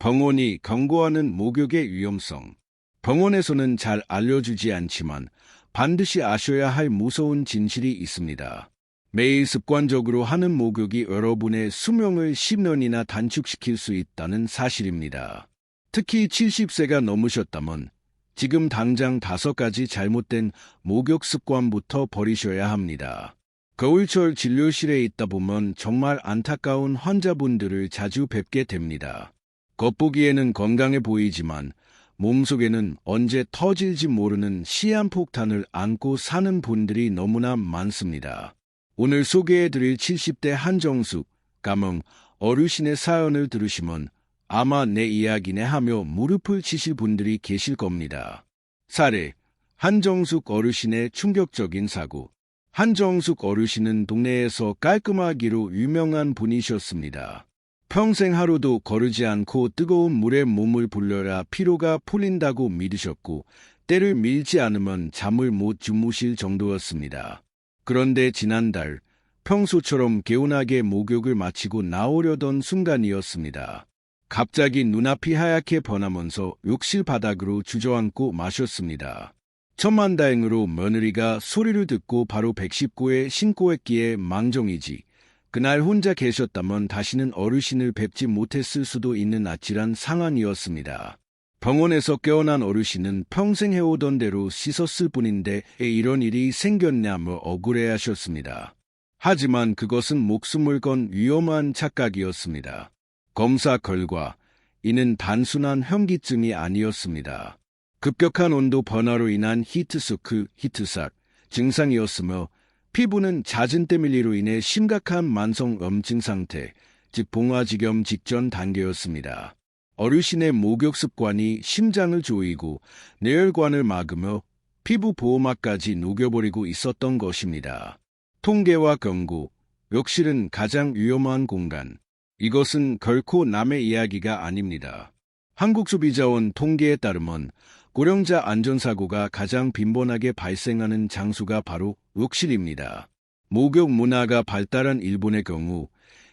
병원이 경고하는 목욕의 위험성. 병원에서는 잘 알려주지 않지만 반드시 아셔야 할 무서운 진실이 있습니다. 매일 습관적으로 하는 목욕이 여러분의 수명을 10년이나 단축시킬 수 있다는 사실입니다. 특히 70세가 넘으셨다면 지금 당장 5가지 잘못된 목욕 습관부터 버리셔야 합니다. 겨울철 진료실에 있다 보면 정말 안타까운 환자분들을 자주 뵙게 됩니다. 겉보기에는 건강해 보이지만 몸속에는 언제 터질지 모르는 시한폭탄을 안고 사는 분들이 너무나 많습니다. 오늘 소개해드릴 70대 한정숙, 가명 어르신의 사연을 들으시면 아마 내 이야기네 하며 무릎을 치실 분들이 계실 겁니다. 사례, 한정숙 어르신의 충격적인 사고. 한정숙 어르신은 동네에서 깔끔하기로 유명한 분이셨습니다. 평생 하루도 거르지 않고 뜨거운 물에 몸을 불려야 피로가 풀린다고 믿으셨고 때를 밀지 않으면 잠을 못 주무실 정도였습니다. 그런데 지난달 평소처럼 개운하게 목욕을 마치고 나오려던 순간이었습니다. 갑자기 눈앞이 하얗게 변하면서 욕실 바닥으로 주저앉고 마셨습니다. 천만다행으로 며느리가 소리를 듣고 바로 119에 신고했기에 망정이지. 그날 혼자 계셨다면 다시는 어르신을 뵙지 못했을 수도 있는 아찔한 상황이었습니다. 병원에서 깨어난 어르신은 평생 해오던 대로 씻었을 뿐인데 왜 이런 일이 생겼냐며 억울해하셨습니다. 하지만 그것은 목숨을 건 위험한 착각이었습니다. 검사 결과 이는 단순한 현기증이 아니었습니다. 급격한 온도 변화로 인한 히트쇼크, 히트삭 증상이었으며 피부는 잦은 때밀리로 인해 심각한 만성 염증 상태, 즉 봉화지겸 직전 단계였습니다. 어르신의 목욕 습관이 심장을 조이고 뇌혈관을 막으며 피부 보호막까지 녹여버리고 있었던 것입니다. 통계와 경고, 욕실은 가장 위험한 공간. 이것은 결코 남의 이야기가 아닙니다. 한국소비자원 통계에 따르면 고령자 안전사고가 가장 빈번하게 발생하는 장소가 바로 욕실입니다. 목욕 문화가 발달한 일본의 경우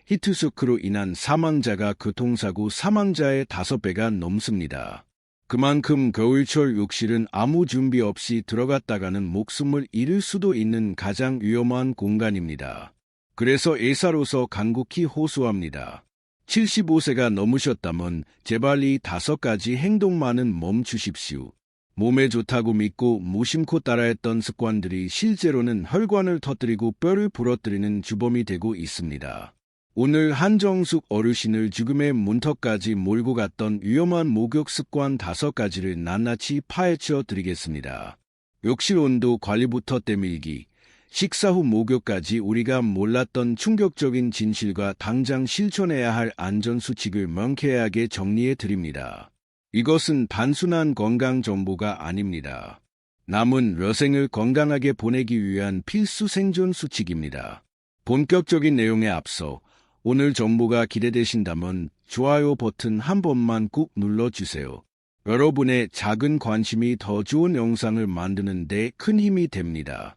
히트쇼크로 인한 사망자가 교통사고 사망자의 5배가 넘습니다. 그만큼 겨울철 욕실은 아무 준비 없이 들어갔다가는 목숨을 잃을 수도 있는 가장 위험한 공간입니다. 그래서 의사로서 간곡히 호소합니다. 75세가 넘으셨다면 제발 이 5가지 행동만은 멈추십시오. 몸에 좋다고 믿고 무심코 따라했던 습관들이 실제로는 혈관을 터뜨리고 뼈를 부러뜨리는 주범이 되고 있습니다. 오늘 한정숙 어르신을 죽음의 문턱까지 몰고 갔던 위험한 목욕 습관 5가지를 낱낱이 파헤쳐 드리겠습니다. 욕실 온도 관리부터 때밀기, 식사 후 목욕까지 우리가 몰랐던 충격적인 진실과 당장 실천해야 할 안전수칙을 명쾌하게 정리해 드립니다. 이것은 단순한 건강 정보가 아닙니다. 남은 여생을 건강하게 보내기 위한 필수 생존 수칙입니다. 본격적인 내용에 앞서 오늘 정보가 기대되신다면 좋아요 버튼 한 번만 꾹 눌러주세요. 여러분의 작은 관심이 더 좋은 영상을 만드는 데 큰 힘이 됩니다.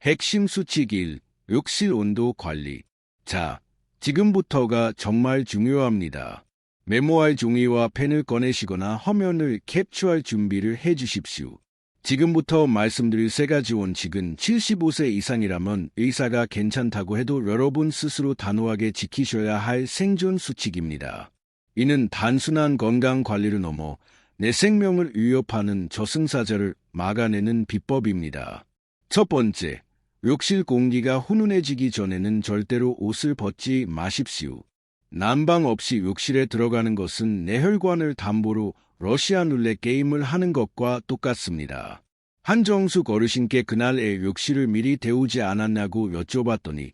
핵심 수칙 1. 욕실 온도 관리. 자, 지금부터가 정말 중요합니다. 메모할 종이와 펜을 꺼내시거나 화면을 캡처할 준비를 해주십시오. 지금부터 말씀드릴 3가지 원칙은 75세 이상이라면 의사가 괜찮다고 해도 여러분 스스로 단호하게 지키셔야 할 생존 수칙입니다. 이는 단순한 건강 관리를 넘어 내 생명을 위협하는 저승사자를 막아내는 비법입니다. 첫 번째, 욕실 공기가 훈훈해지기 전에는 절대로 옷을 벗지 마십시오. 난방 없이 욕실에 들어가는 것은 내 혈관을 담보로 러시아 룰렛 게임을 하는 것과 똑같습니다. 한정숙 어르신께 그날의 욕실을 미리 데우지 않았냐고 여쭤봤더니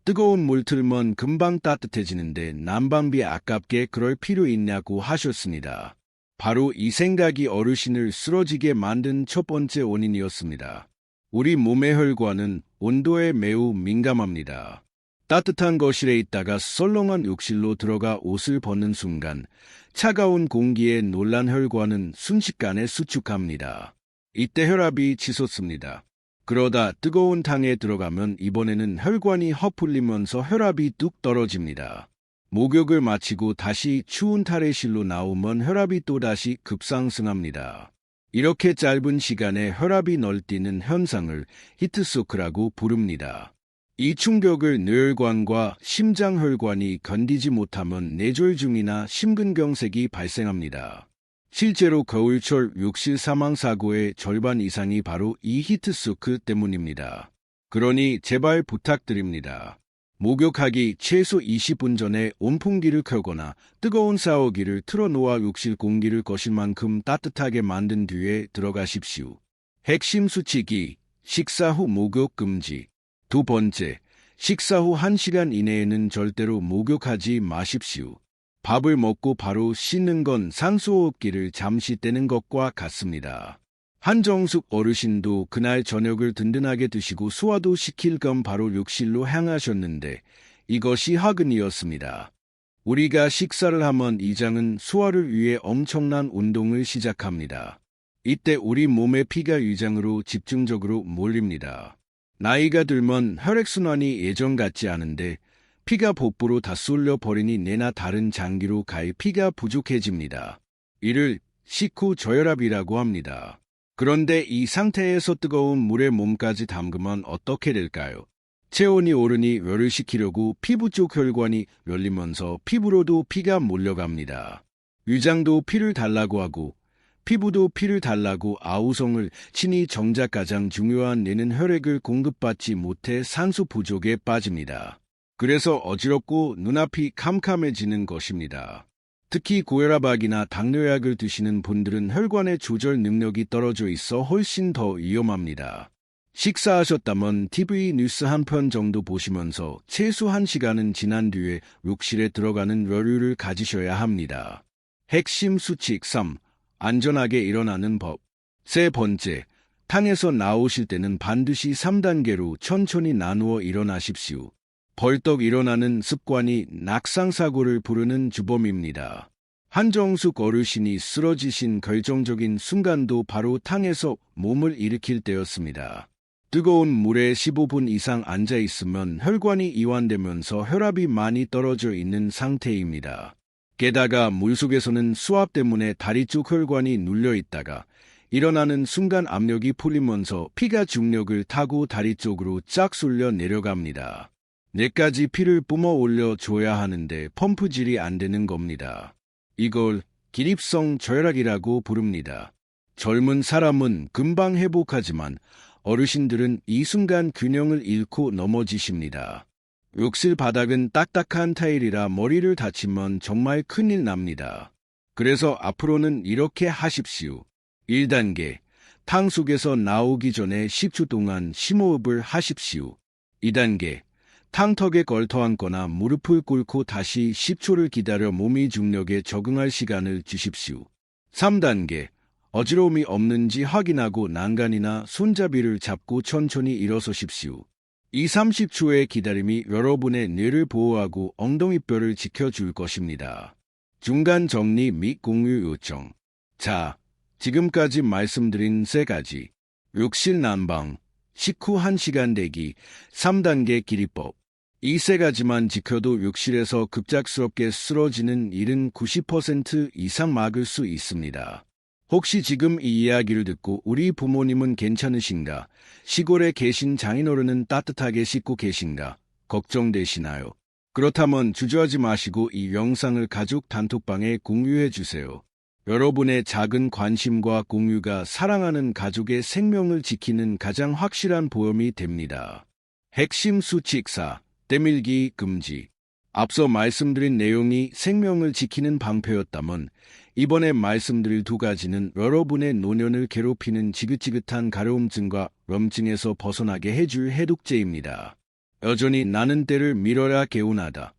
뜨거운 물 틀면 금방 따뜻해지는데 난방비 아깝게 그럴 필요 있냐고 하셨습니다. 바로 이 생각이 어르신을 쓰러지게 만든 첫 번째 원인이었습니다. 우리 몸의 혈관은 온도에 매우 민감합니다. 따뜻한 거실에 있다가 썰렁한 욕실로 들어가 옷을 벗는 순간 차가운 공기에 놀란 혈관은 순식간에 수축합니다. 이때 혈압이 치솟습니다. 그러다 뜨거운 탕에 들어가면 이번에는 혈관이 헛풀리면서 혈압이 뚝 떨어집니다. 목욕을 마치고 다시 추운 탈의실로 나오면 혈압이 또다시 급상승합니다. 이렇게 짧은 시간에 혈압이 널뛰는 현상을 히트쇼크라고 부릅니다. 이 충격을 뇌혈관과 심장혈관이 견디지 못하면 뇌졸중이나 심근경색이 발생합니다. 실제로 겨울철 욕실 사망 사고의 절반 이상이 바로 이 히트쇼크 때문입니다. 그러니 제발 부탁드립니다. 목욕하기 최소 20분 전에 온풍기를 켜거나 뜨거운 샤워기를 틀어놓아 욕실 공기를 거실 만큼 따뜻하게 만든 뒤에 들어가십시오. 핵심 수칙이 식사 후 목욕 금지. 두 번째, 식사 후 1시간 이내에는 절대로 목욕하지 마십시오. 밥을 먹고 바로 씻는 건 산소호흡기를 잠시 떼는 것과 같습니다. 한정숙 어르신도 그날 저녁을 든든하게 드시고 소화도 시킬 겸 바로 욕실로 향하셨는데 이것이 화근이었습니다. 우리가 식사를 하면 이장은 소화를 위해 엄청난 운동을 시작합니다. 이때 우리 몸의 피가 위장으로 집중적으로 몰립니다. 나이가 들면 혈액순환이 예전 같지 않은데 피가 복부로 다 쏠려 버리니 뇌나 다른 장기로 가해 피가 부족해집니다. 이를 식후 저혈압이라고 합니다. 그런데 이 상태에서 뜨거운 물에 몸까지 담그면 어떻게 될까요? 체온이 오르니 열을 식히려고 피부 쪽 혈관이 열리면서 피부로도 피가 몰려갑니다. 위장도 피를 달라고 하고 피부도 피를 달라고 아우성을 치니 정작 가장 중요한 뇌는 혈액을 공급받지 못해 산소 부족에 빠집니다. 그래서 어지럽고 눈앞이 캄캄해지는 것입니다. 특히 고혈압약이나 당뇨약을 드시는 분들은 혈관의 조절 능력이 떨어져 있어 훨씬 더 위험합니다. 식사하셨다면 TV 뉴스 한 편 정도 보시면서 최소 1시간은 지난 뒤에 욕실에 들어가는 여유를 가지셔야 합니다. 핵심 수칙 3. 안전하게 일어나는 법. 세 번째, 탕에서 나오실 때는 반드시 3단계로 천천히 나누어 일어나십시오. 벌떡 일어나는 습관이 낙상사고를 부르는 주범입니다. 한정숙 어르신이 쓰러지신 결정적인 순간도 바로 탕에서 몸을 일으킬 때였습니다. 뜨거운 물에 15분 이상 앉아 있으면 혈관이 이완되면서 혈압이 많이 떨어져 있는 상태입니다. 게다가 물속에서는 수압 때문에 다리 쪽 혈관이 눌려 있다가 일어나는 순간 압력이 풀리면서 피가 중력을 타고 다리 쪽으로 쫙 쏠려 내려갑니다. 뇌까지 피를 뿜어 올려줘야 하는데 펌프질이 안 되는 겁니다. 이걸 기립성 저혈압이라고 부릅니다. 젊은 사람은 금방 회복하지만 어르신들은 이 순간 균형을 잃고 넘어지십니다. 욕실 바닥은 딱딱한 타일이라 머리를 다치면 정말 큰일 납니다. 그래서 앞으로는 이렇게 하십시오. 1단계, 탕 속에서 나오기 전에 10초 동안 심호흡을 하십시오. 2단계, 탕턱에 걸터앉거나 무릎을 꿇고 다시 10초를 기다려 몸이 중력에 적응할 시간을 주십시오. 3단계, 어지러움이 없는지 확인하고 난간이나 손잡이를 잡고 천천히 일어서십시오. 이 30초의 기다림이 여러분의 뇌를 보호하고 엉덩이뼈를 지켜줄 것입니다. 중간 정리 및 공유 요청. 자, 지금까지 말씀드린 3가지. 욕실 난방, 식후 1시간 대기, 3단계 기립법. 이 3가지만 지켜도 욕실에서 급작스럽게 쓰러지는 일은 90% 이상 막을 수 있습니다. 혹시 지금 이 이야기를 듣고 우리 부모님은 괜찮으신가? 시골에 계신 장인어른은 따뜻하게 씻고 계신가? 걱정되시나요? 그렇다면 주저하지 마시고 이 영상을 가족 단톡방에 공유해 주세요. 여러분의 작은 관심과 공유가 사랑하는 가족의 생명을 지키는 가장 확실한 보험이 됩니다. 핵심 수칙 4. 때밀기 금지. 앞서 말씀드린 내용이 생명을 지키는 방패였다면 이번에 말씀드릴 2가지는 여러분의 노년을 괴롭히는 지긋지긋한 가려움증과 염증에서 벗어나게 해줄 해독제입니다. 여전히 나는 때를 밀어야 개운하다.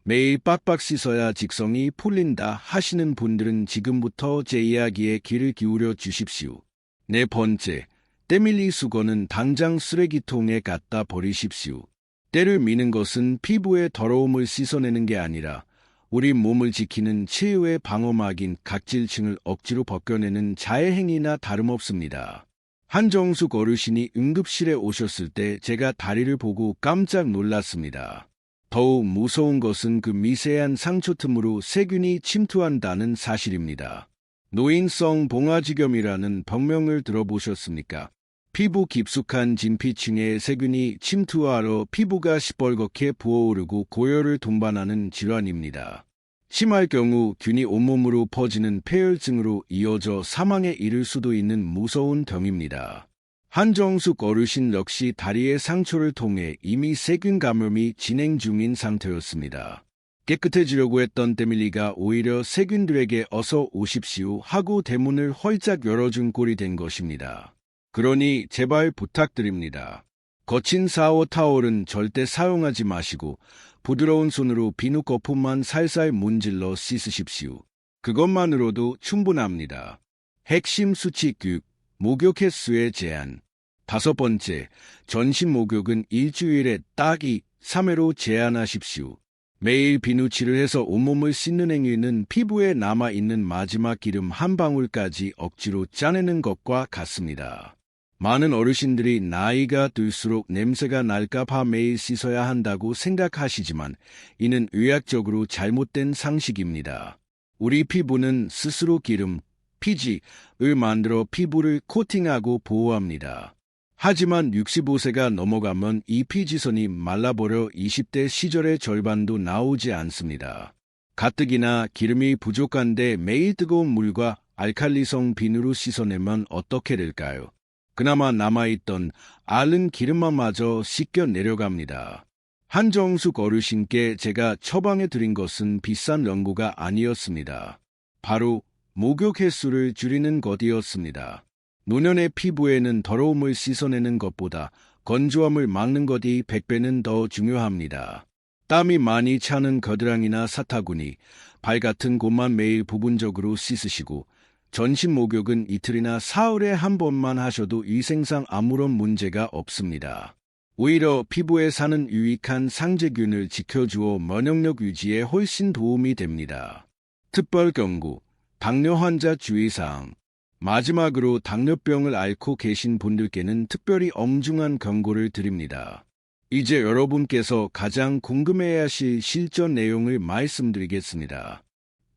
매일 빡빡 씻어야 직성이 풀린다 하시는 분들은 지금부터 제 이야기에 귀를 기울여 주십시오. 4번째, 때밀리 수건은 당장 쓰레기통에 갖다 버리십시오. 때를 미는 것은 피부의 더러움을 씻어내는 게 아니라 우리 몸을 지키는 최후의 방어막인 각질층을 억지로 벗겨내는 자해행위나 다름없습니다. 한정숙 어르신이 응급실에 오셨을 때 제가 다리를 보고 깜짝 놀랐습니다. 더욱 무서운 것은 그 미세한 상처 틈으로 세균이 침투한다는 사실입니다. 노인성 봉화지겸이라는 병명을 들어보셨습니까? 피부 깊숙한 진피층에 세균이 침투하러 피부가 시뻘겋게 부어오르고 고열을 동반하는 질환입니다. 심할 경우 균이 온몸으로 퍼지는 폐혈증으로 이어져 사망에 이를 수도 있는 무서운 병입니다. 한정숙 어르신 역시 다리의 상처를 통해 이미 세균 감염이 진행 중인 상태였습니다. 깨끗해지려고 했던 때밀리가 오히려 세균들에게 어서 오십시오 하고 대문을 활짝 열어준 꼴이 된 것입니다. 그러니 제발 부탁드립니다. 거친 샤워 타월은 절대 사용하지 마시고 부드러운 손으로 비누 거품만 살살 문질러 씻으십시오. 그것만으로도 충분합니다. 핵심 수치 교육, 목욕 횟수의 제한. 5번째, 전신 목욕은 일주일에 딱 3회로 제한하십시오. 매일 비누칠을 해서 온몸을 씻는 행위는 피부에 남아있는 마지막 기름 한 방울까지 억지로 짜내는 것과 같습니다. 많은 어르신들이 나이가 들수록 냄새가 날까봐 매일 씻어야 한다고 생각하시지만 이는 의학적으로 잘못된 상식입니다. 우리 피부는 스스로 기름, 피지를 만들어 피부를 코팅하고 보호합니다. 하지만 65세가 넘어가면 이 피지선이 말라버려 20대 시절의 절반도 나오지 않습니다. 가뜩이나 기름이 부족한데 매일 뜨거운 물과 알칼리성 비누로 씻어내면 어떻게 될까요? 그나마 남아있던 앓은 기름만마저 씻겨 내려갑니다. 한정숙 어르신께 제가 처방해드린 것은 비싼 연고가 아니었습니다. 바로 목욕 횟수를 줄이는 것이었습니다. 노년의 피부에는 더러움을 씻어내는 것보다 건조함을 막는 것이 100배는 더 중요합니다. 땀이 많이 차는 겨드랑이나 사타구니, 발 같은 곳만 매일 부분적으로 씻으시고 전신 목욕은 이틀이나 사흘에 한 번만 하셔도 위생상 아무런 문제가 없습니다. 오히려 피부에 사는 유익한 상재균을 지켜주어 면역력 유지에 훨씬 도움이 됩니다. 특별 경고, 당뇨 환자 주의사항. 마지막으로 당뇨병을 앓고 계신 분들께는 특별히 엄중한 경고를 드립니다. 이제 여러분께서 가장 궁금해야 하실 실전 내용을 말씀드리겠습니다.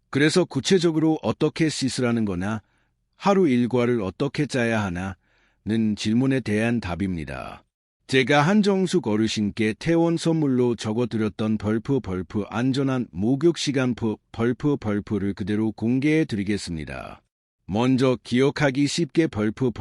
그래서 구체적으로 어떻게 씻으라는 거나 하루 일과를 어떻게 짜야 하나는 질문에 대한 답입니다. 제가 한정숙 어르신께 퇴원 선물로 적어드렸던 벌프 안전한 목욕 시간표 벌프를 그대로 공개해 드리겠습니다. 먼저 기억하기 쉽게 벌프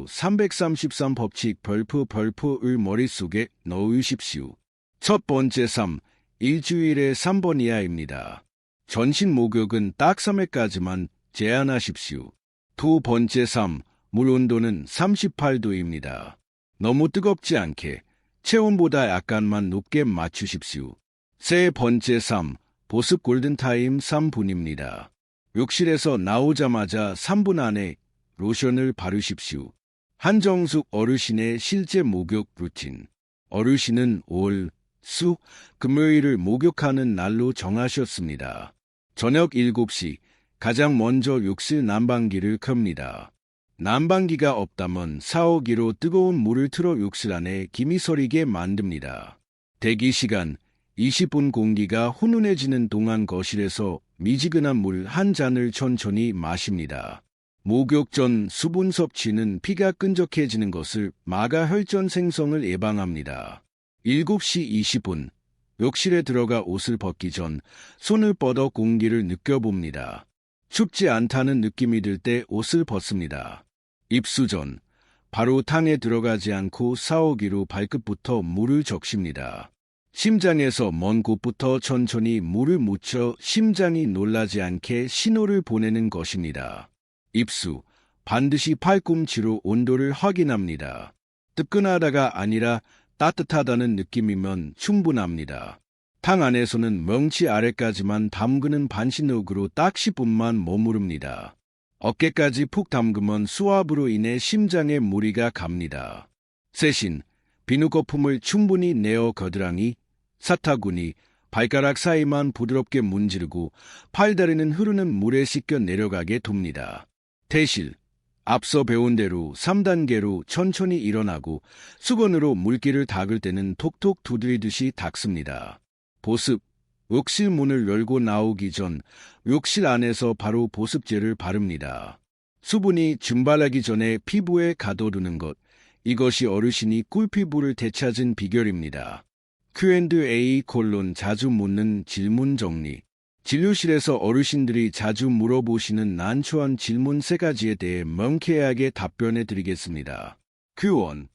333 법칙 벌프를 머릿속에 넣으십시오. 첫 번째 3, 일주일에 3번 이하입니다. 전신 목욕은 딱 3회까지만 제한하십시오. 두 번째 3, 물 온도는 38도입니다. 너무 뜨겁지 않게 체온보다 약간만 높게 맞추십시오. 세 번째 3, 보습 골든타임 3분입니다. 욕실에서 나오자마자 3분 안에 로션을 바르십시오. 한정숙 어르신의 실제 목욕 루틴. 어르신은 올, 수, 금요일을 목욕하는 날로 정하셨습니다. 저녁 7시 가장 먼저 욕실 난방기를 켭니다. 난방기가 없다면 샤워기로 뜨거운 물을 틀어 욕실 안에 김이 서리게 만듭니다. 대기시간 20분 공기가 훈훈해지는 동안 거실에서 미지근한 물 한 잔을 천천히 마십니다. 목욕 전 수분 섭취는 피가 끈적해지는 것을 막아 혈전 생성을 예방합니다. 7시 20분 욕실에 들어가 옷을 벗기 전 손을 뻗어 공기를 느껴봅니다. 춥지 않다는 느낌이 들 때 옷을 벗습니다. 입수 전 바로 탕에 들어가지 않고 샤워기로 발끝부터 물을 적십니다. 심장에서 먼 곳부터 천천히 물을 묻혀 심장이 놀라지 않게 신호를 보내는 것입니다. 입수, 반드시 팔꿈치로 온도를 확인합니다. 뜨끈하다가 아니라 따뜻하다는 느낌이면 충분합니다. 탕 안에서는 명치 아래까지만 담그는 반신욕으로 딱 10분만 머무릅니다. 어깨까지 푹 담그면 수압으로 인해 심장에 무리가 갑니다. 세신, 비누 거품을 충분히 내어 겨드랑이, 사타구니, 발가락 사이만 부드럽게 문지르고 팔다리는 흐르는 물에 씻겨 내려가게 둡니다. 태실, 앞서 배운 대로 3단계로 천천히 일어나고 수건으로 물기를 닦을 때는 톡톡 두드리듯이 닦습니다. 보습. 욕실 문을 열고 나오기 전 욕실 안에서 바로 보습제를 바릅니다. 수분이 증발하기 전에 피부에 가둬두는 것. 이것이 어르신이 꿀피부를 되찾은 비결입니다. Q&A 자주 묻는 질문 정리. 진료실에서 어르신들이 자주 물어보시는 난처한 질문 3가지에 대해 명쾌하게 답변해 드리겠습니다. Q1.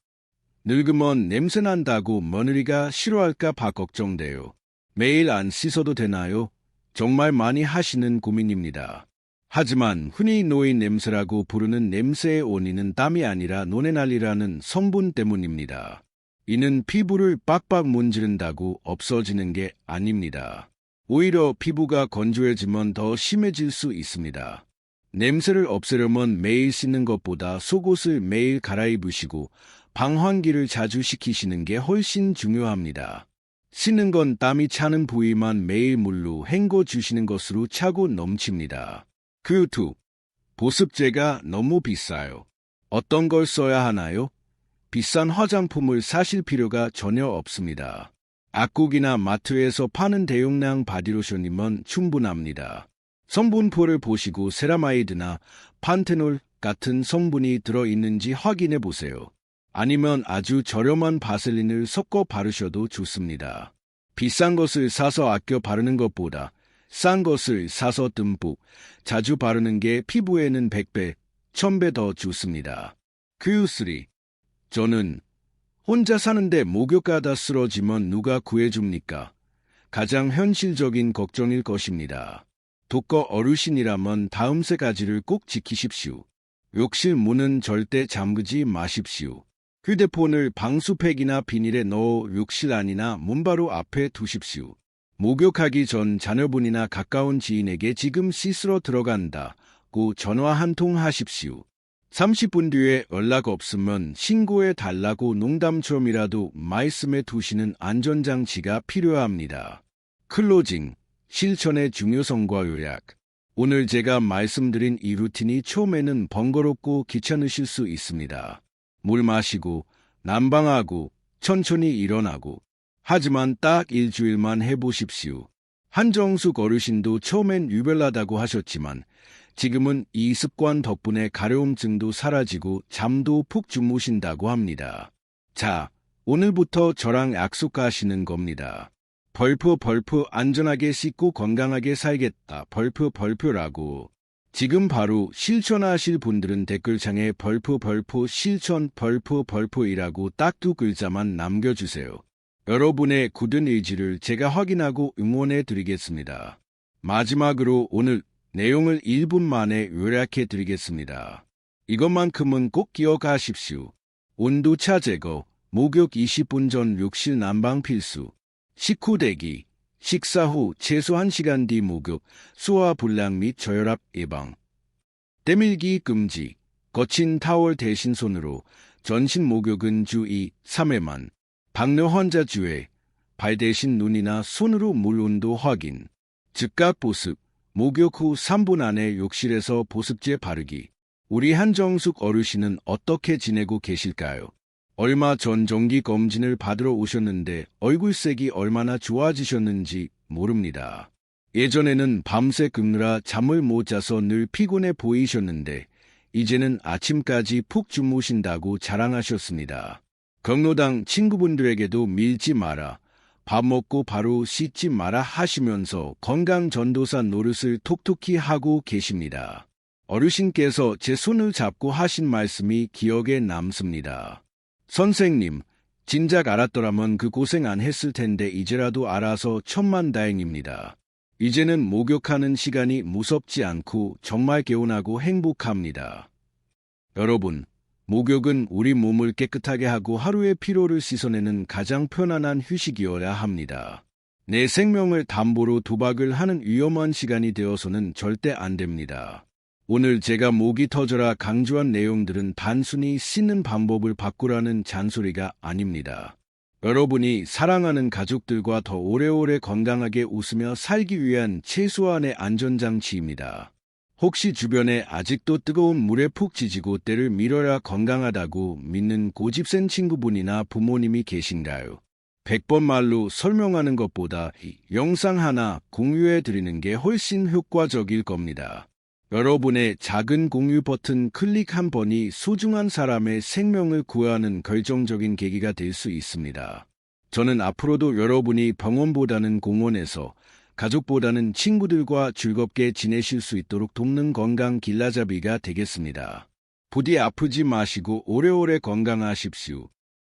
늙으면 냄새난다고 며느리가 싫어할까 봐 걱정돼요. 매일 안 씻어도 되나요? 정말 많이 하시는 고민입니다. 하지만 흔히 노인 냄새라고 부르는 냄새의 원인은 땀이 아니라 노네날이라는 성분 때문입니다. 이는 피부를 빡빡 문지른다고 없어지는 게 아닙니다. 오히려 피부가 건조해지면 더 심해질 수 있습니다. 냄새를 없애려면 매일 씻는 것보다 속옷을 매일 갈아입으시고 방환기를 자주 시키시는 게 훨씬 중요합니다. 씻는 건 땀이 차는 부위만 매일 물로 헹궈 주시는 것으로 차고 넘칩니다. Q2. 보습제가 너무 비싸요. 어떤 걸 써야 하나요? 비싼 화장품을 사실 필요가 전혀 없습니다. 약국이나 마트에서 파는 대용량 바디로션이면 충분합니다. 성분표를 보시고 세라마이드나 판테놀 같은 성분이 들어있는지 확인해 보세요. 아니면 아주 저렴한 바셀린을 섞어 바르셔도 좋습니다. 비싼 것을 사서 아껴 바르는 것보다 싼 것을 사서 듬뿍 자주 바르는 게 피부에는 100배, 1000배 더 좋습니다. Q3. 저는 혼자 사는데 목욕하다 쓰러지면 누가 구해줍니까? 가장 현실적인 걱정일 것입니다. 독거 어르신이라면 다음 3가지를 꼭 지키십시오. 욕실 문은 절대 잠그지 마십시오. 휴대폰을 방수팩이나 비닐에 넣어 욕실 안이나 문 바로 앞에 두십시오. 목욕하기 전 자녀분이나 가까운 지인에게 지금 씻으러 들어간다고 전화 한 통 하십시오. 30분 뒤에 연락 없으면 신고해 달라고 농담처럼이라도 말씀해 두시는 안전장치가 필요합니다. 클로징, 실천의 중요성과 요약. 오늘 제가 말씀드린 이 루틴이 처음에는 번거롭고 귀찮으실 수 있습니다. 물 마시고, 난방하고, 천천히 일어나고. 하지만 딱 일주일만 해보십시오. 한정숙 어르신도 처음엔 유별나다고 하셨지만 지금은 이 습관 덕분에 가려움증도 사라지고 잠도 푹 주무신다고 합니다. 자, 오늘부터 저랑 약속하시는 겁니다. 벌프 안전하게 씻고 건강하게 살겠다. 벌프라고. 지금 바로 실천하실 분들은 댓글창에 벌프 실천 벌프이라고 딱 2글자만 남겨주세요. 여러분의 굳은 의지를 제가 확인하고 응원해 드리겠습니다. 마지막으로 오늘 내용을 1분 만에 요약해 드리겠습니다. 이것만큼은 꼭 기억하십시오. 온도차 제거, 목욕 20분 전 욕실 난방 필수, 식후 대기, 식사 후 최소 1시간 뒤 목욕, 소화 불량 및 저혈압 예방. 때밀기 금지, 거친 타월 대신 손으로, 전신 목욕은 주 2, 3회만. 당뇨 환자 주의, 발 대신 눈이나 손으로 물 온도 확인. 즉각 보습, 목욕 후 3분 안에 욕실에서 보습제 바르기. 우리 한정숙 어르신은 어떻게 지내고 계실까요? 얼마 전 정기 검진을 받으러 오셨는데 얼굴색이 얼마나 좋아지셨는지 모릅니다. 예전에는 밤새 긁느라 잠을 못 자서 늘 피곤해 보이셨는데 이제는 아침까지 푹 주무신다고 자랑하셨습니다. 경로당 친구분들에게도 밀지 마라, 밥 먹고 바로 씻지 마라 하시면서 건강 전도사 노릇을 톡톡히 하고 계십니다. 어르신께서 제 손을 잡고 하신 말씀이 기억에 남습니다. 선생님, 진작 알았더라면 그 고생 안 했을 텐데 이제라도 알아서 천만다행입니다. 이제는 목욕하는 시간이 무섭지 않고 정말 개운하고 행복합니다. 여러분, 목욕은 우리 몸을 깨끗하게 하고 하루의 피로를 씻어내는 가장 편안한 휴식이어야 합니다. 내 생명을 담보로 도박을 하는 위험한 시간이 되어서는 절대 안 됩니다. 오늘 제가 목이 터져라 강조한 내용들은 단순히 씻는 방법을 바꾸라는 잔소리가 아닙니다. 여러분이 사랑하는 가족들과 더 오래오래 건강하게 웃으며 살기 위한 최소한의 안전장치입니다. 혹시 주변에 아직도 뜨거운 물에 푹 지지고 때를 밀어야 건강하다고 믿는 고집센 친구분이나 부모님이 계신가요? 100번 말로 설명하는 것보다 영상 하나 공유해 드리는 게 훨씬 효과적일 겁니다. 여러분의 작은 공유 버튼 클릭 한 번이 소중한 사람의 생명을 구하는 결정적인 계기가 될 수 있습니다. 저는 앞으로도 여러분이 병원보다는 공원에서 가족보다는 친구들과 즐겁게 지내실 수 있도록 돕는 건강 길라잡이가 되겠습니다. 부디 아프지 마시고 오래오래 건강하십시오.